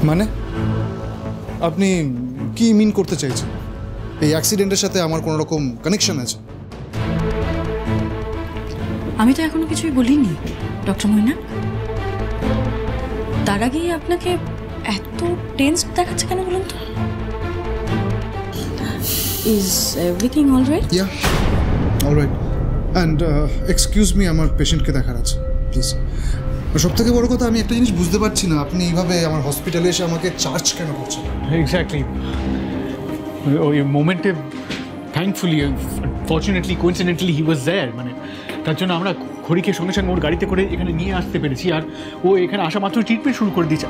মানে আপনি কি মিন করতে চাইছেন? এই অ্যাক্সিডেন্টের সাথে আমার কোনো রকম কানেকশন আছে? আমি তো এখনো কিছুই বলিনি ডক্টর মৈনাক। তার আগেই আপনাকে এত টেন্স দেখাচ্ছে কেন বলুন তো? Is everything alright? Yeah alright. And excuse me, আমার পেশেন্টকে দেখার আছে প্লিজ। সব থেকে বড় কথা, আমি একটা জিনিস বুঝতে পারছি না, আপনি এইভাবে আমার হসপিটালে এসে আমাকে চার্জ কেন করছেন? এক্স্যাক্টলি, ওই মোমেন্টে থ্যাঙ্কফুলি ফর্চুনেটলি কোইন্সিডেন্টালি হি ওয়াজ দেয়ার, মানে তার জন্য আমরা খড়িকে সঙ্গে সঙ্গে ওর গাড়িতে করে এখানে নিয়ে আসতে পেরেছি। আর ও এখানে আসা মাত্র ট্রিটমেন্ট শুরু করে দিয়েছে।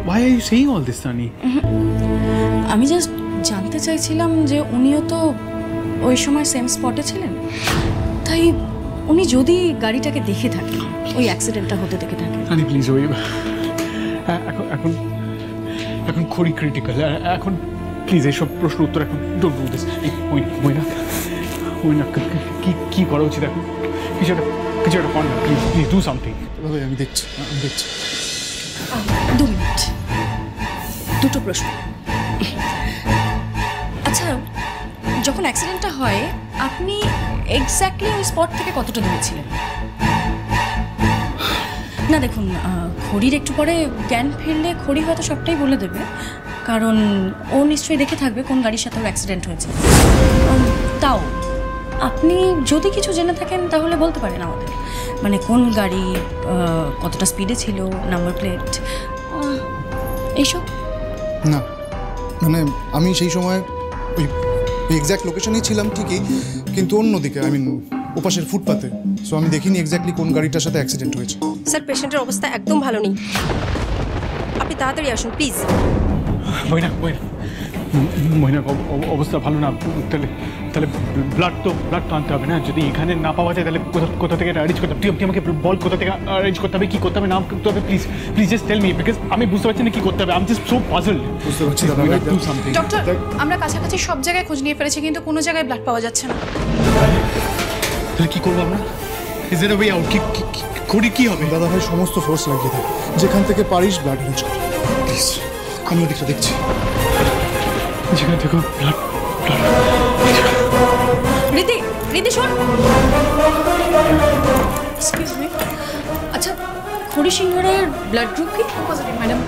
Why are you saying all this Tani? আমি জাস্ট জানতে চাইছিলাম যে উনিও তো ওই সময় সেম স্পটে ছিলেন, তাই উনি যদি গাড়িটাকে দেখে থাকেন, ওই অ্যাক্সিডেন্টটা হতে দেখে থাকেন। তানি প্লিজ, ওই এখন এখন এখন খড়ি ক্রিটিক্যাল, এখন প্লিজ এইসব প্রশ্ন উত্তর এখন ডোন্ট ডু দিস। কি করা উচিত এখন? কিছু একটা কর না, প্লিজ প্লিজ ডু সামথিং। আমি দেখছি। 2 মিনিট, দুটো প্রশ্ন। আচ্ছা, যখন অ্যাক্সিডেন্টটা হয় আপনি এক্স্যাক্টলি ওই স্পট থেকে কতটা দূরে ছিলেন? না দেখুন, খড়ির একটু পরে জ্ঞান ফিরলে খড়ি হয়তো সবটাই বলে দেবে, কারণ ও নিশ্চয়ই দেখে থাকবে কোন গাড়ির সাথে ওর অ্যাক্সিডেন্ট হয়েছে। তাও আপনি যদি কিছু জেনে থাকেন তাহলে বলতে পারেন আমাদের, মানে কোন গাড়ি, কতটা স্পিডে ছিল, নাম্বার প্লেট, এইসব। না মানে আমি সেই সময় ওই এক্স্যাক্ট লোকেশনেই ছিলাম ঠিকই, কিন্তু অন্যদিকে, আই মিন ওপাশের ফুটপাতে। সো আমি দেখিনি এক্স্যাক্টলি কোন গাড়িটার সাথে অ্যাক্সিডেন্ট হয়েছে। স্যার, পেশেন্টের অবস্থা একদম ভালো নেই, আপনি তাড়াতাড়ি আসুন প্লিজ। মহিনা অবস্থা ভালো না, তাহলে তাহলে ব্লাড তো আনতে হবে না। যদি এখানে না পাওয়া যায় তাহলে কোথা থেকে অ্যারেঞ্জ করতে হবে? তুই আমাকে বল কোথা থেকে অ্যারেঞ্জ করতে হবে, কী করতে হবে, নাম করতে হবে, please just tell me, because আমি বুঝতে পারছি না কী করতে হবে। I am just so puzzled. বুঝতে পারছি দাদা। Do something. ডক্টর, আমরা কাছাকাছি সব জায়গায় খোঁজ নিয়ে ফেলেছি, কিন্তু কোনো জায়গায় ব্লাড পাওয়া যাচ্ছে না। তাহলে কী করবো আমরা? Is there a way out? খড়ি কী হবে? দাদা ভাই সমস্ত ফোর্স লাগিয়ে দেয়, যেখান থেকে পারিস ব্লাড অ্যারেঞ্জ কর প্লিজ। আমি ওদিকটা দেখছি। যেখান থেকে ব্লাড রীতি শোন। এক্সকিউজ মি, আচ্ছা খড়ি সিংহের ব্লাড গ্রুপ কি? Positive madam.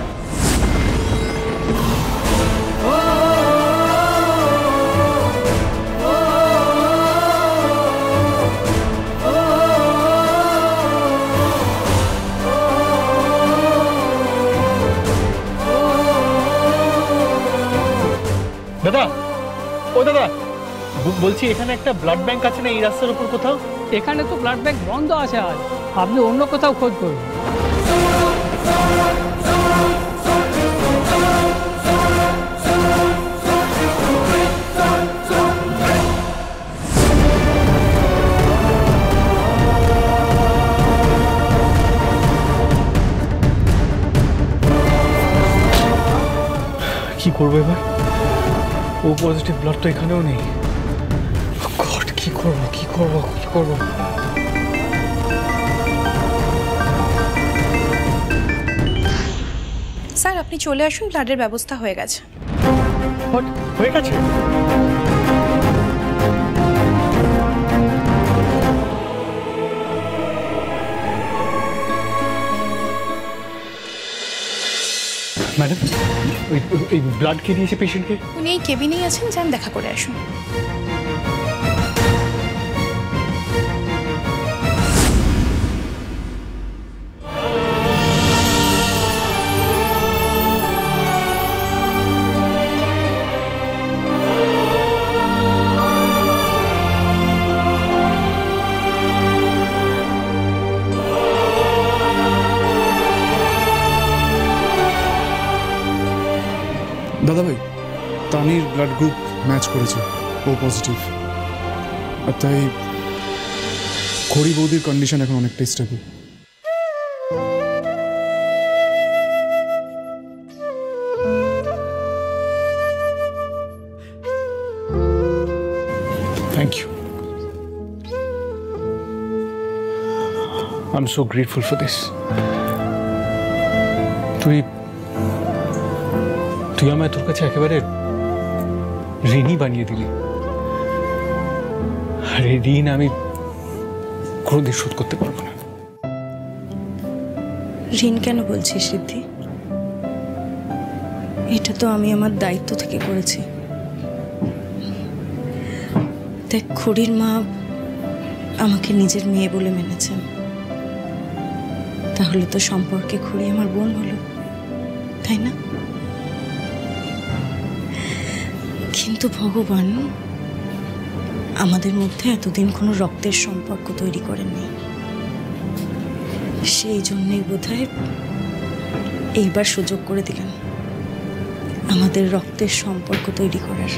দাদা, ও দাদা, বলছি এখানে একটা ব্লাড ব্যাংক আছে না এই রাস্তার উপর কোথাও? এখানে তো ব্লাড ব্যাংক বন্ধ আছে আজ, আপনি অন্য কোথাও খোঁজ করুন। কি করবো এবার? ও পজিটিভ ব্লাড তো এখানেও নেই। গড, কি করবো? স্যার, আপনি চলে আসুন, ব্লাডের ব্যবস্থা হয়ে গেছে। হয়ে গেছে? ম্যাডাম, ওই ব্লাড কে দিয়েছে পেশেন্টকে? উনি এই কেবিনেই আছেন, যান দেখা করে আসুন। দাদা ভাই, তানির ব্লাড গ্রুপ ম্যাচ করেছে, ও পজিটিভ। আর তাই খড়ি বৌদির কন্ডিশন এখন অনেকটাই stable. Thank you. I'm so grateful for this. তুই আমায় তোর কাছে একেবারে ঋণী বানিয়ে দিলি, আর এই ঋণ আমি কোনোদিন শোধ করতে পারবো না। ঋণ কেন বলছিস সিদ্ধি? এটা তো আমি আমার দায়িত্ব থেকে করেছি। দেখ, খুড়ির মা আমাকে নিজের মেয়ে বলে মেনেছেন, তাহলে তো সম্পর্কে খুড়ি আমার বোন হলো, তাই না? কিন্তু ভগবান আমাদের মধ্যে এতদিন কোনো রক্তের সম্পর্ক তৈরি করেননি। সেই জন্যই বোধহয় এইবার সুযোগ করে দিলেন আমাদের রক্তের সম্পর্ক তৈরি করার।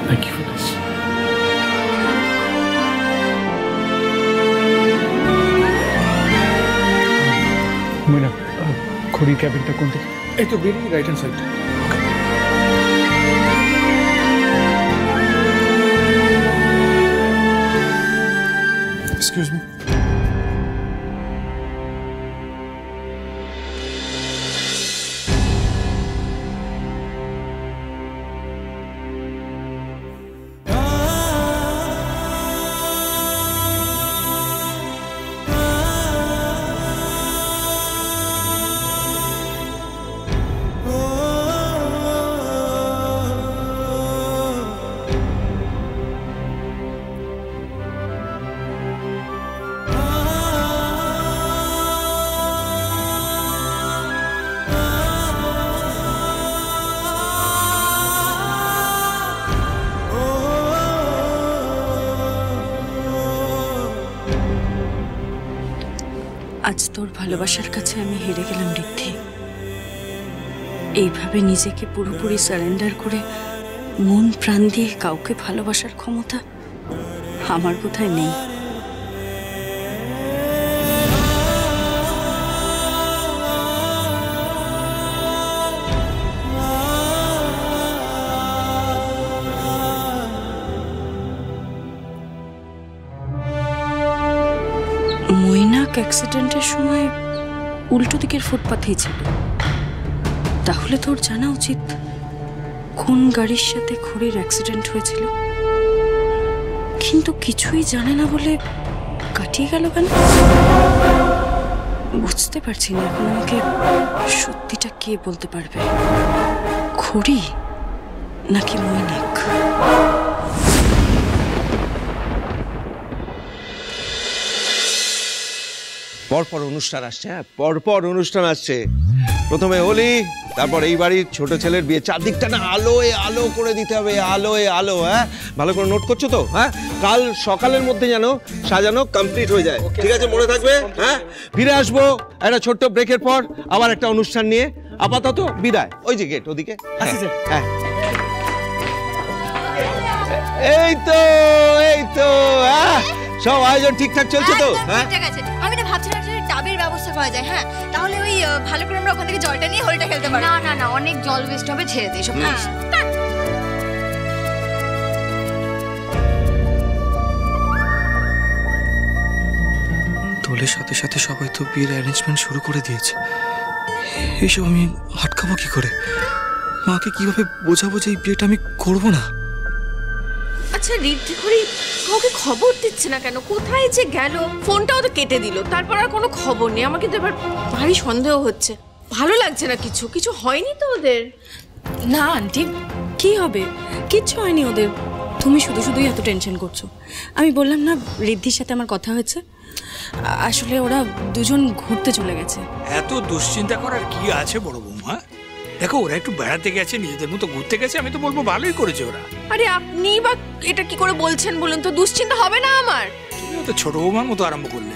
Thank you for this. ময়না, খড়ির ক্যাবিনটা কোন দিকে? এই তো বেরিয়ে right hand side. Excuse me. আজ তোর ভালোবাসার কাছে আমি হেরে গেলাম ঋদ্ধি। এইভাবে নিজেকে পুরোপুরি সারেন্ডার করে মন প্রাণ দিয়ে কাউকে ভালোবাসার ক্ষমতা আমার বোধহয় নেই। মৈনাক অ্যাক্সিডেন্টের সময় উল্টো দিকের ফুটপাথেই ছিল, তাহলে তোর জানা উচিত কোন গাড়ির সাথে খুড়ির অ্যাক্সিডেন্ট হয়েছিল। কিন্তু কিছুই জানে না বলে কাটিয়ে গেল কেন বুঝতে পারছি না। এখন আমাকে সত্যিটা কে বলতে পারবে, খুড়ি নাকি মৈনাক? পরপর অনুষ্ঠান আসছে, হ্যাঁ পরপর অনুষ্ঠান আসছে। প্রথমে হোলি, তারপর এই বাড়ির ছোট ছেলের বিয়ে। চারদিকটা না আলোয় আলো করে দিতে হবে, আলোয় আলো। হ্যাঁ ভালো করে নোট করছো তো? হ্যাঁ কাল সকালের মধ্যে যেন সাজানো কমপ্লিট হয়ে যায়, ঠিক আছে? মনে থাকবে। হ্যাঁ ফিরে আসবো একটা ছোট্ট ব্রেকের পর আবার একটা অনুষ্ঠান নিয়ে। আপাতত বিদায়। ওই যে গেট ওদিকে। হ্যাঁ এই তো এই তো হ্যাঁ সব আয়োজন ঠিকঠাক চলছে তো? হ্যাঁ ঠিক আছে। আমি না ভাবছিলাম যে টাবের ব্যবস্থা করা যায়। হ্যাঁ তাহলে ওই ভালো করে আমরা ওখান থেকে জলটা নিয়ে হোলিটা খেলতে পারবো। না না না, অনেক জল ওয়েস্ট হবে, ছেড়ে দিই সব। দোলের সাথে সাথে সবাই তো বিয়ের অ্যারেঞ্জমেন্ট শুরু করে দিয়েছে। এইসব আমি আটকাবো কি করে? মাকে কিভাবে বোঝাবো যে এই বিয়েটা আমি করবো না? আচ্ছা ঋদ্ধি খুড়ি কাউকে খবর দিচ্ছে না কেন? কোথায় যে গেল? ফোনটাও তো কেটে দিল, তারপর আর কোনো খবর নেই। আমার কিন্তু এবার ভারী সন্দেহ হচ্ছে, ভালো লাগছে না। কিছু কিছু হয়নি তো ওদের? না আন্টি, কি হবে? কিচ্ছু হয়নি ওদের। তুমি শুধু শুধুই এত টেনশন করছো। আমি বললাম না ঋদ্ধির সাথে আমার কথা হয়েছে, আসলে ওরা দুজন ঘুরতে চলে গেছে। এত দুশ্চিন্তা করার কি আছে বড় বৌমা? দেখো ওরা একটু বেড়াতে গেছে, নিজেদের মতো ঘুরতে গেছে, আমি তো বলবো ভালোই করেছে ওরা। আরে আপনি বা এটা কি করে বলছেন বলুন তো? দুশ্চিন্তা হবে না আমার? তুমিও তো ছোট বৌমার মতো আরম্ভ করলে।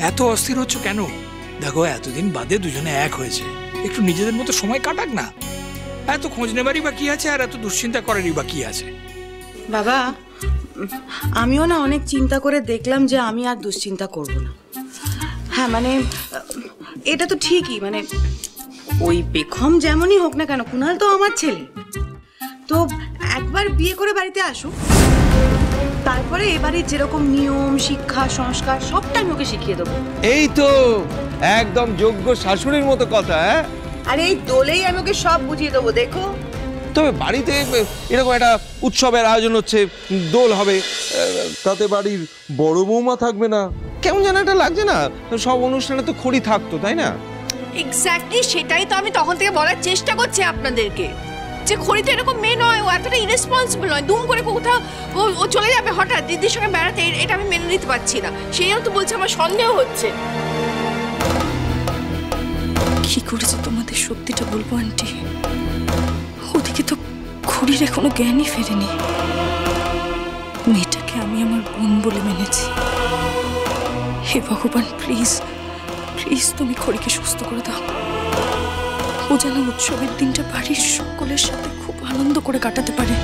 এত অস্থির হচ্ছ কেন? দেখো এতদিন বাদে দুজনে এক হয়েছে, একটু নিজেদের মতো সময় কাটাক না। এত খোঁজ নেবারই বা কি আছে, আর এত দুশ্চিন্তা করারই বা কি আছে? বাবা, আমিও না অনেক চিন্তা করে দেখলাম যে আমি আর দুশ্চিন্তা করব না। হ্যাঁ মানে এটা তো ঠিকই, মানে ওই বেখম যেমনই হোক না কেন, কুনাল তো আমার ছেলে। তো একবার একবার বিয়ে করে বাড়িতে আসুক, তারপরে এবারে যেরকম নিয়ম শিক্ষা সংস্কার সবটা আমি ওকে শিখিয়ে দেবো। এই তো একদম যোগ্য শাশুড়ির মতো কথা। হ্যাঁ, আর এই দোলেই আমি ওকে সব বুঝিয়ে দেবো। দেখো, তবে বাড়িতে এরকম একটা উৎসবের আয়োজন হচ্ছে, দোল হবে, তাতে বাড়ির বড় বৌমা থাকবে না, কেমন যেন একটা লাগছে না? সব অনুষ্ঠানে তো খড়ি থাকতো, তাই না? এক্স্যাক্টলি সেটাই তো আমি তখন থেকে বলার চেষ্টা করছি আপনাদেরকে, যে খড়ি তো এরকম মেয়ে নয়, ও এতটা ইরেসপন্সিবল নয়। দুম করে কোথাও ও চলে যাবে হঠাৎ দিদির সঙ্গে বেড়াতে, এটা আমি মেনে নিতে পারছি না। সেই জন্য তো বলছি আমার সন্দেহ হচ্ছে। কি করেছে তোমাদের সত্যিটা বলবো আন্টি, ওদিকে তো খড়ির এখনো জ্ঞানই ফেরেনি। মেয়েটাকে আমি আমার বোন বলে মেনেছি। হে ভগবান, প্লিজ প্লিজ তুমি খড়িকে সুস্থ করে দাও। ও যেন উৎসবের দিনটা বাড়ির সকলের সাথে খুব আনন্দ করে কাটাতে পারে।